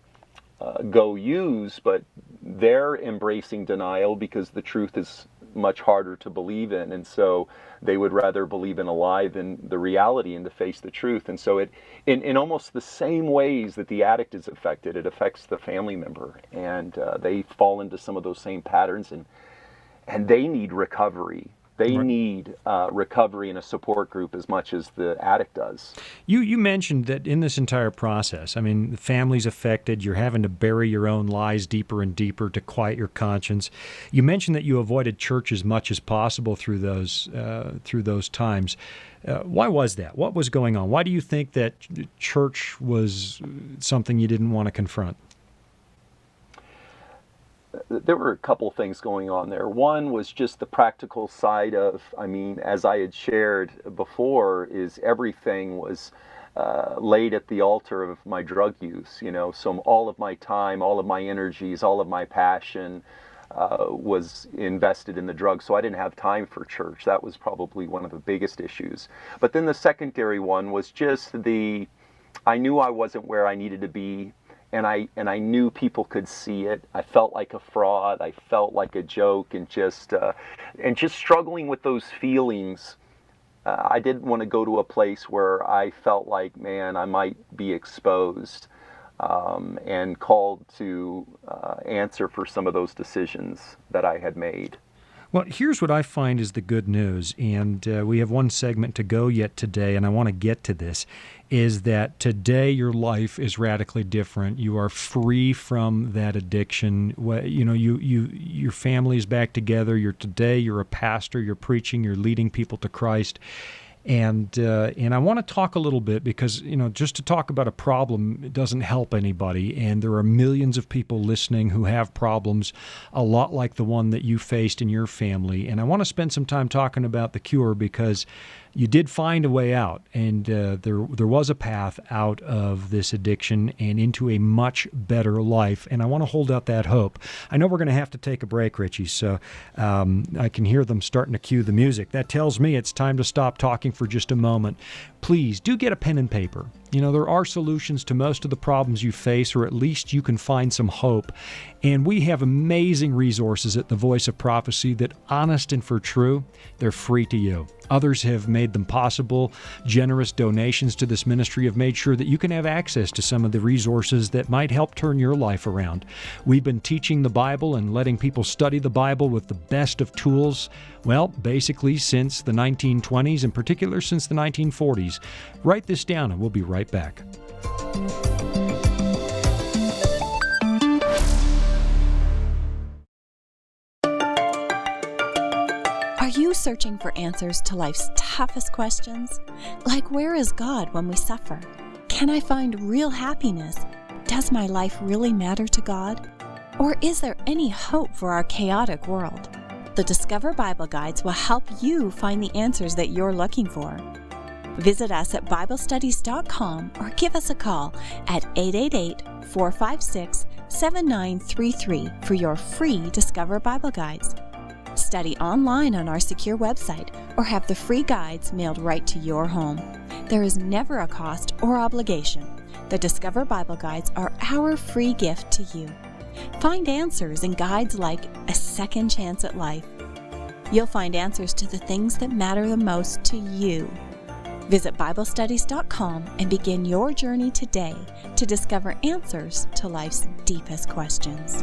go use, but they're embracing denial because the truth is much harder to believe in, and so they would rather believe in a lie than the reality and to face the truth. And so in almost the same ways that the addict is affected, it affects the family member, and they fall into some of those same patterns, and they need recovery. They need recovery in a support group as much as the addict does. You mentioned that in this entire process, I mean, the family's affected. You're having to bury your own lies deeper and deeper to quiet your conscience. You mentioned that you avoided church as much as possible through those times. Why was that? What was going on? Why do you think that church was something you didn't want to confront? There were a couple things going on there. One was just the practical side of, as I had shared before, is everything was laid at the altar of my drug use, so all of my time, all of my energies, all of my passion was invested in the drug, so I didn't have time for church. That was probably one of the biggest issues. But then the secondary one was just I knew I wasn't where I needed to be, and I knew people could see it. I felt like a fraud. I felt like a joke, and just struggling with those feelings. I didn't want to go to a place where I felt like, man, I might be exposed and called to answer for some of those decisions that I had made. Well, here's what I find is the good news, and we have one segment to go yet today, and I want to get to this, is that today your life is radically different. You are free from that addiction. Your family is back together. You're a pastor. You're preaching. You're leading people to Christ. And I want to talk a little bit because, just to talk about a problem, it doesn't help anybody. And there are millions of people listening who have problems a lot like the one that you faced in your family. And I want to spend some time talking about the cure because you did find a way out, and there was a path out of this addiction and into a much better life, and I want to hold out that hope. I know we're going to have to take a break, Richie, so I can hear them starting to cue the music. That tells me it's time to stop talking for just a moment. Please do get a pen and paper. There are solutions to most of the problems you face, or at least you can find some hope. And we have amazing resources at the Voice of Prophecy that, honest and for true, they're free to you. Others have made them possible. Generous donations to this ministry have made sure that you can have access to some of the resources that might help turn your life around. We've been teaching the Bible and letting people study the Bible with the best of tools, basically since the 1920s, in particular since the 1940s. Write this down and we'll be right back. Are you searching for answers to life's toughest questions? Like, where is God when we suffer? Can I find real happiness? Does my life really matter to God? Or is there any hope for our chaotic world? The Discover Bible Guides will help you find the answers that you're looking for. Visit us at BibleStudies.com or give us a call at 888-456-7933 for your free Discover Bible Guides. Study online on our secure website or have the free guides mailed right to your home. There is never a cost or obligation. The Discover Bible Guides are our free gift to you. Find answers in guides like A Second Chance at Life. You'll find answers to the things that matter the most to you. Visit BibleStudies.com and begin your journey today to discover answers to life's deepest questions.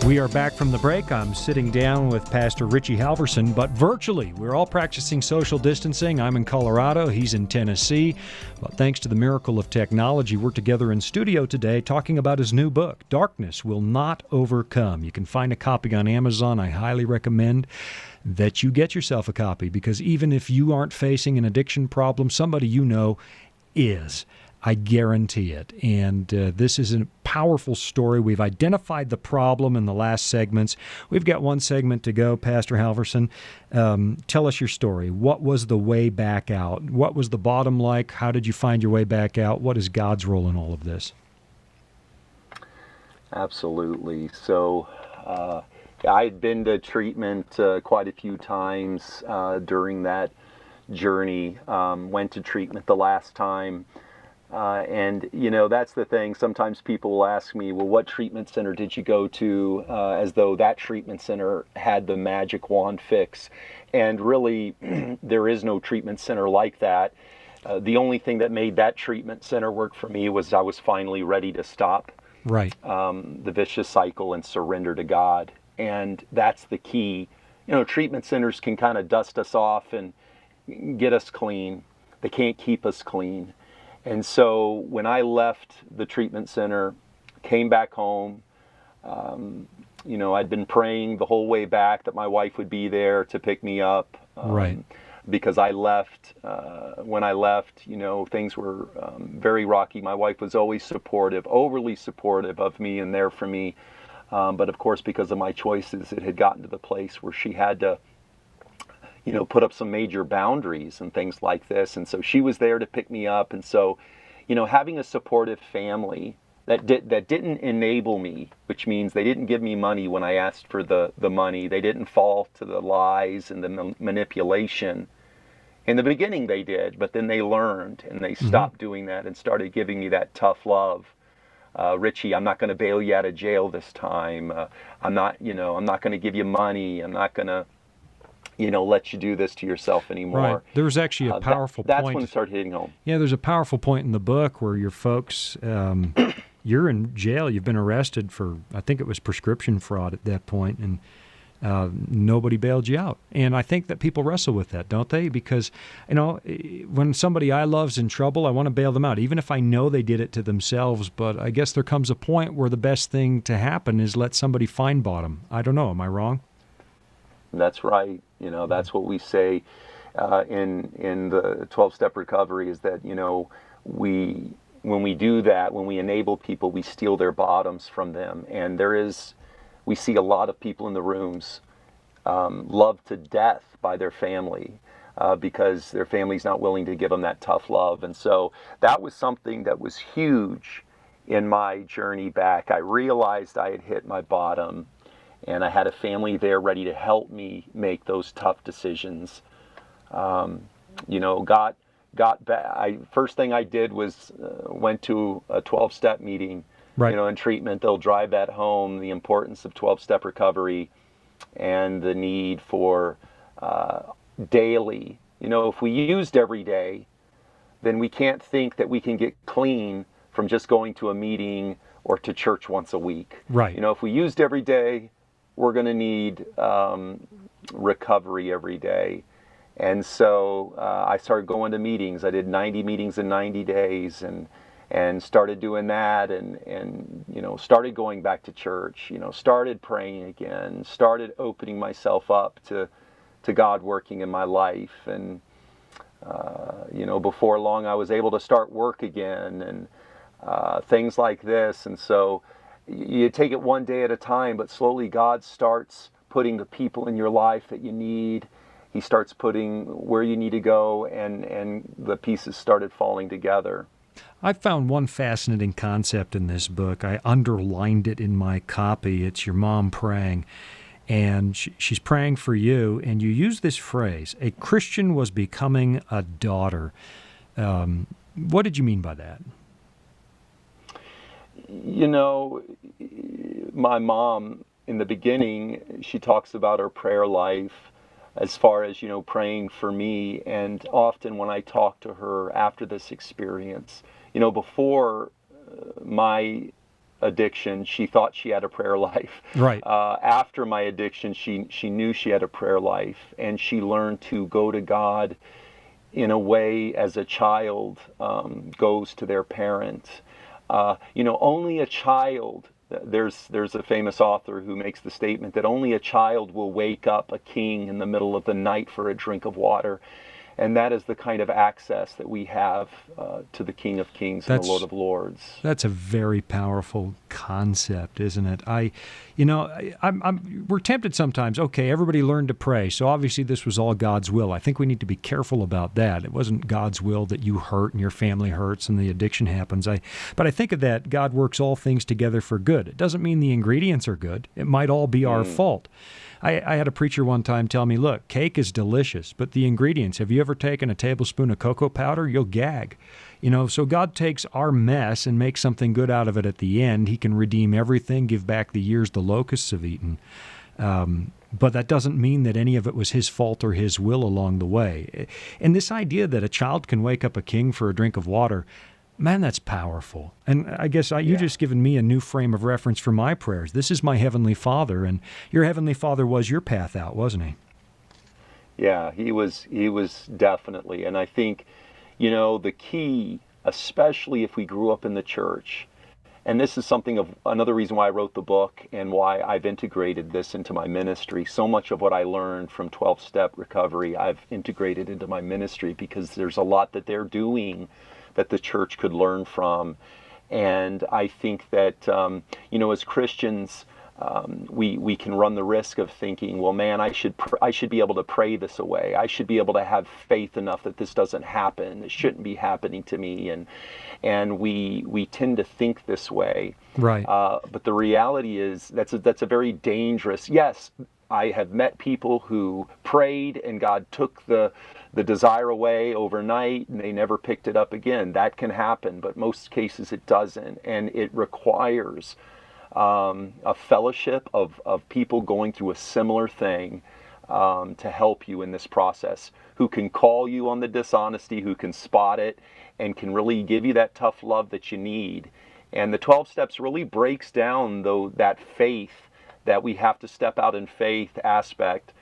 We are back from the break. I'm sitting down with Pastor Richie Halversen, but virtually. We're all practicing social distancing. I'm in Colorado. He's in Tennessee. But thanks to the miracle of technology, we're together in studio today talking about his new book, Darkness Will Not Overcome. You can find a copy on Amazon. I highly recommend that you get yourself a copy, because even if you aren't facing an addiction problem, somebody you know is. I guarantee it. And this is a powerful story. We've identified the problem in the last segments. We've got one segment to go. Pastor Halversen, tell us your story. What was the way back out? What was the bottom like? How did you find your way back out? What is God's role in all of this? Absolutely. So I had been to treatment quite a few times during that journey. Went to treatment the last time. And, you know, that's the thing. Sometimes people will ask me, well, what treatment center did you go to? As though that treatment center had the magic wand fix. And really, there is no treatment center like that. The only thing that made that treatment center work for me was I was finally ready to stop the vicious cycle and surrender to God. And that's the key. You know, treatment centers can kind of dust us off and get us clean. They can't keep us clean. And so when I left the treatment center, came back home, you know, I'd been praying the whole way back that my wife would be there to pick me up. Because I left, when I left, you know, things were very rocky. My wife was always supportive, overly supportive of me and there for me. But of course, because of my choices, it had gotten to the place where she had to, you know, put up some major boundaries and things like this. And so she was there to pick me up. And so, you know, having a supportive family that didn't enable me, which means they didn't give me money when I asked for the money. They didn't fall to the lies and the manipulation. In the beginning they did, but then they learned and they stopped doing that and started giving me that tough love. Richie, I'm not going to bail you out of jail this time. I'm not going to give you money. I'm not going to, you know, let you do this to yourself anymore. Right. There was actually a powerful point. That's when it started hitting home. Yeah, there's a powerful point in the book where your folks, you're in jail. You've been arrested for, I think it was prescription fraud at that point, and nobody bailed you out. And I think that people wrestle with that, don't they? Because, you know, when somebody I love's in trouble, I want to bail them out, even if I know they did it to themselves. But I guess there comes a point where the best thing to happen is let somebody find bottom. I don't know. Am I wrong? That's right. You know, that's what we say in the 12-step recovery is that, you know, when we do that, when we enable people, we steal their bottoms from them. And we see a lot of people in the rooms loved to death by their family because their family's not willing to give them that tough love. And so that was something that was huge in my journey back. I realized I had hit my bottom. And I had a family there ready to help me make those tough decisions. You know, got back. First thing I did was went to a 12-step meeting. You know, in treatment, they'll drive that home, the importance of 12-step recovery and the need for daily. You know, if we used every day, then we can't think that we can get clean from just going to a meeting or to church once a week. You know, if we used every day, we're going to need recovery every day. And so I started going to meetings. I did 90 meetings in 90 days and started doing that and you know, started going back to church, you know, started praying again, started opening myself up to God working in my life. And, you know, before long I was able to start work again and things like this. And so you take it one day at a time, but slowly God starts putting the people in your life that you need. He starts putting where you need to go, and the pieces started falling together. I found one fascinating concept in this book. I underlined it in my copy. It's your mom praying, and she's praying for you, and you use this phrase, a Christian was becoming a daughter. What did you mean by that? You know, my mom, in the beginning, she talks about her prayer life as far as, you know, praying for me. And often when I talk to her after this experience, you know, before my addiction, she thought she had a prayer life. Right. After my addiction, she knew she had a prayer life, and she learned to go to God in a way as a child goes to their parent. Only a child. There's a famous author who makes the statement that only a child will wake up a king in the middle of the night for a drink of water. And that is the kind of access that we have to the King of Kings and the Lord of Lords. That's a very powerful concept, isn't it? We're tempted sometimes. Okay, everybody learned to pray, so obviously this was all God's will. I think we need to be careful about that. It wasn't God's will that you hurt and your family hurts and the addiction happens. But I think of that. God works all things together for good. It doesn't mean the ingredients are good. It might all be our fault. I had a preacher one time tell me, look, cake is delicious, but the ingredients, have you ever taken a tablespoon of cocoa powder? You'll gag. So God takes our mess and makes something good out of it at the end. He can redeem everything, give back the years the locusts have eaten. But that doesn't mean that any of it was his fault or his will along the way. And this idea that a child can wake up a king for a drink of water, man, that's powerful. And I guess you just given me a new frame of reference for my prayers. This is my Heavenly Father, and your Heavenly Father was your path out, wasn't he? Yeah, he was definitely. And I think, the key, especially if we grew up in the church, and this is another reason why I wrote the book and why I've integrated this into my ministry. So much of what I learned from 12-step recovery, I've integrated into my ministry because there's a lot that they're doing that the church could learn from. And I think that, as Christians, we can run the risk of thinking, well, man, I should be able to pray this away. I should be able to have faith enough that this doesn't happen. It shouldn't be happening to me. And we tend to think this way. Right. But the reality is that's a very dangerous. Yes, I have met people who prayed and God took the desire away overnight and they never picked it up again. That can happen, but most cases it doesn't. And it requires a fellowship of people going through a similar thing to help you in this process, who can call you on the dishonesty, who can spot it, and can really give you that tough love that you need. And the 12 steps really breaks down, though, that faith, that we have to step out in faith aspect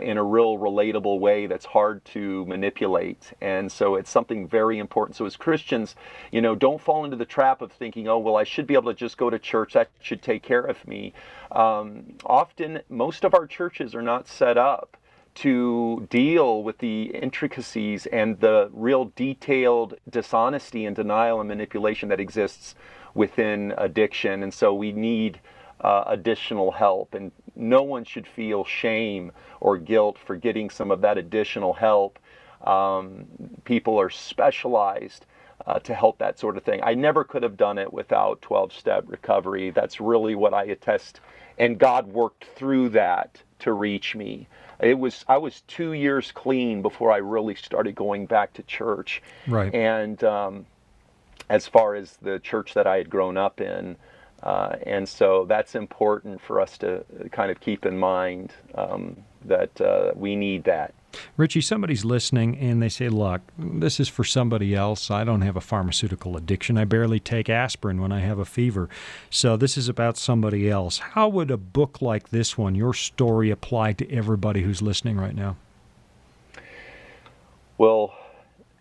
in a real relatable way that's hard to manipulate. And so it's something very important. So as Christians, don't fall into the trap of thinking, oh, well, I should be able to just go to church. That should take care of me. Often, most of our churches are not set up to deal with the intricacies and the real detailed dishonesty and denial and manipulation that exists within addiction. And so we need additional help, and no one should feel shame or guilt for getting some of that additional help. People are specialized to help that sort of thing. I never could have done it without 12-step recovery. That's really what I attest, and God worked through that to reach me. I was 2 years clean before I really started going back to church. Right. And as far as the church that I had grown up in, and so that's important for us to kind of keep in mind that we need that. Richie, somebody's listening and they say, look, this is for somebody else. I don't have a pharmaceutical addiction. I barely take aspirin when I have a fever. So this is about somebody else. How would a book like this one, your story, apply to everybody who's listening right now? Well,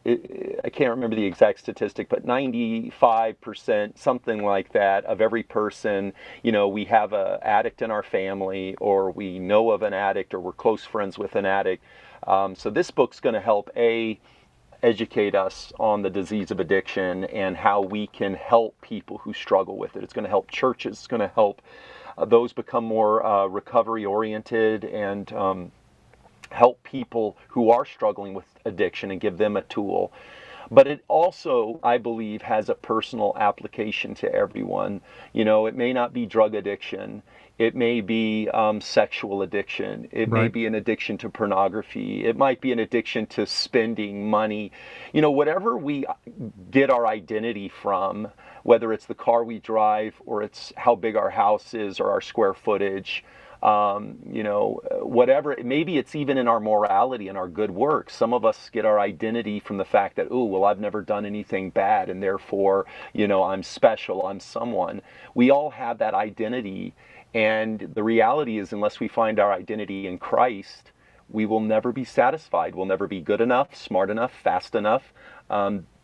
I can't remember the exact statistic, but 95%, something like that, of every person, we have an addict in our family, or we know of an addict, or we're close friends with an addict. So this book's going to help, educate us on the disease of addiction and how we can help people who struggle with it. It's going to help churches. It's going to help those become more recovery-oriented and help people who are struggling with addiction and give them a tool. But it also, I believe, has a personal application to everyone. It may not be drug addiction. It may be sexual addiction. It may be an addiction to pornography. It might be an addiction to spending money. Whatever we get our identity from, whether it's the car we drive or it's how big our house is or our square footage, whatever. Maybe it's even in our morality and our good works. Some of us get our identity from the fact that, I've never done anything bad, and therefore, I'm special, I'm someone. We all have that identity, and the reality is, unless we find our identity in Christ, we will never be satisfied. We'll never be good enough, smart enough, fast enough.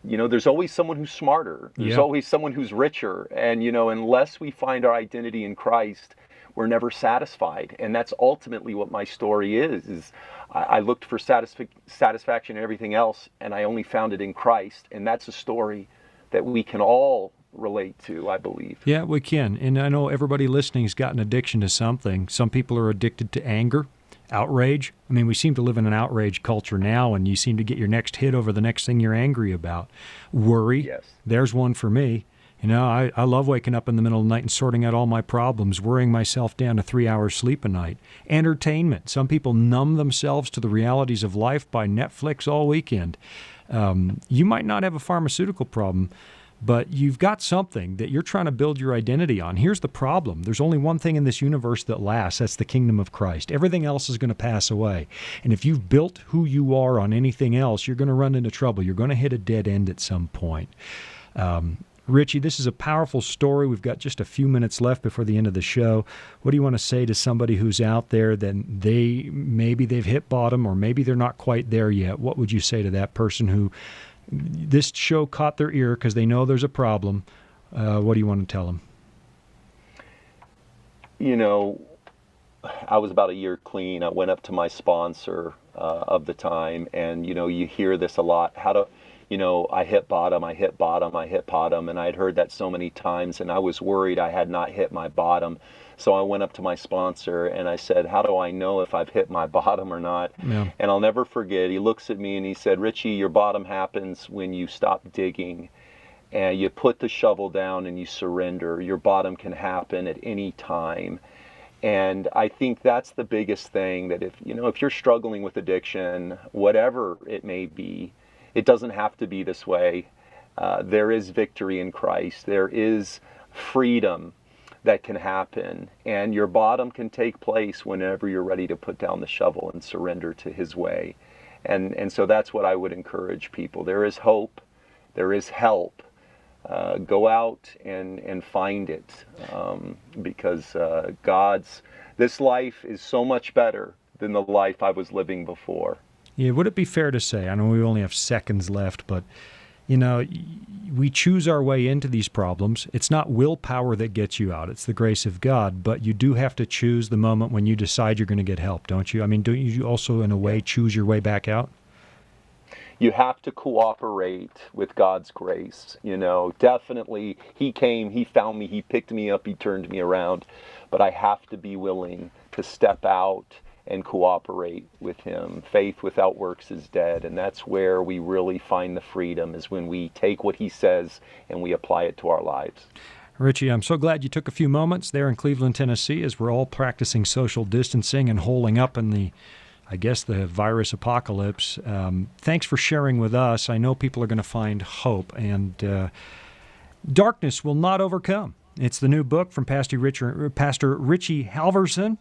There's always someone who's smarter. There's always someone who's richer. And, unless we find our identity in Christ, we're never satisfied. And that's ultimately what my story is I looked for satisfaction in everything else, and I only found it in Christ. And that's a story that we can all relate to, I believe. Yeah, we can. And I know everybody listening has got an addiction to something. Some people are addicted to anger, outrage. I mean, we seem to live in an outrage culture now, and you seem to get your next hit over the next thing you're angry about. Worry. Yes. There's one for me. I love waking up in the middle of the night and sorting out all my problems, worrying myself down to 3 hours sleep a night. Entertainment. Some people numb themselves to the realities of life by Netflix all weekend. You might not have a pharmaceutical problem, but you've got something that you're trying to build your identity on. Here's the problem. There's only one thing in this universe that lasts. That's the kingdom of Christ. Everything else is going to pass away. And if you've built who you are on anything else, you're going to run into trouble. You're going to hit a dead end at some point. Richie, this is a powerful story. We've got just a few minutes left before the end of the show. What do you want to say to somebody who's out there that maybe they've hit bottom, or maybe they're not quite there yet? What would you say to that person who this show caught their ear because they know there's a problem? What do you want to tell them? I was about a year clean. I went up to my sponsor of the time, and, you hear this a lot. I hit bottom, and I had heard that so many times, and I was worried I had not hit my bottom. So I went up to my sponsor and I said, how do I know if I've hit my bottom or not? Yeah. And I'll never forget, he looks at me and he said, Richie, your bottom happens when you stop digging and you put the shovel down and you surrender. Your bottom can happen at any time. And I think that's the biggest thing, that if you're struggling with addiction, whatever it may be, it doesn't have to be this way. There is victory in Christ. There is freedom that can happen, and your bottom can take place whenever you're ready to put down the shovel and surrender to His way. And so that's what I would encourage people. There is hope. There is help. Go out and find it, because this life is so much better than the life I was living before. Yeah, would it be fair to say, I know we only have seconds left, but we choose our way into these problems. It's not willpower that gets you out. It's the grace of God. But you do have to choose the moment when you decide you're going to get help, don't you? I mean, don't you also, in a way, choose your way back out? You have to cooperate with God's grace. Definitely, He came, He found me, He picked me up, He turned me around. But I have to be willing to step out and cooperate with Him. Faith without works is dead, and that's where we really find the freedom, is when we take what He says and we apply it to our lives. Richie, I'm so glad you took a few moments there in Cleveland, Tennessee, as we're all practicing social distancing and holding up in the virus apocalypse. Thanks for sharing with us. I know people are going to find hope, and darkness will not overcome. It's the new book from Pastor Richie Halversen,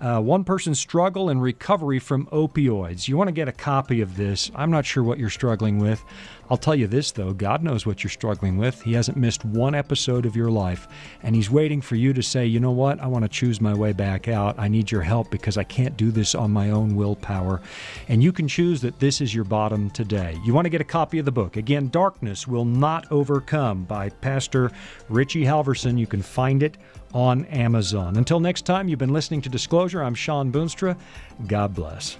One Person's Struggle and Recovery from Opioids. You want to get a copy of this. I'm not sure what you're struggling with. I'll tell you this, though. God knows what you're struggling with. He hasn't missed one episode of your life, and He's waiting for you to say, you know what, I want to choose my way back out. I need your help because I can't do this on my own willpower. And you can choose that this is your bottom today. You want to get a copy of the book. Again, Darkness Will Not Overcome by Pastor Richie Halversen. You can find it on Amazon. Until next time, you've been listening to Disclosure. I'm Shawn Boonstra. God bless.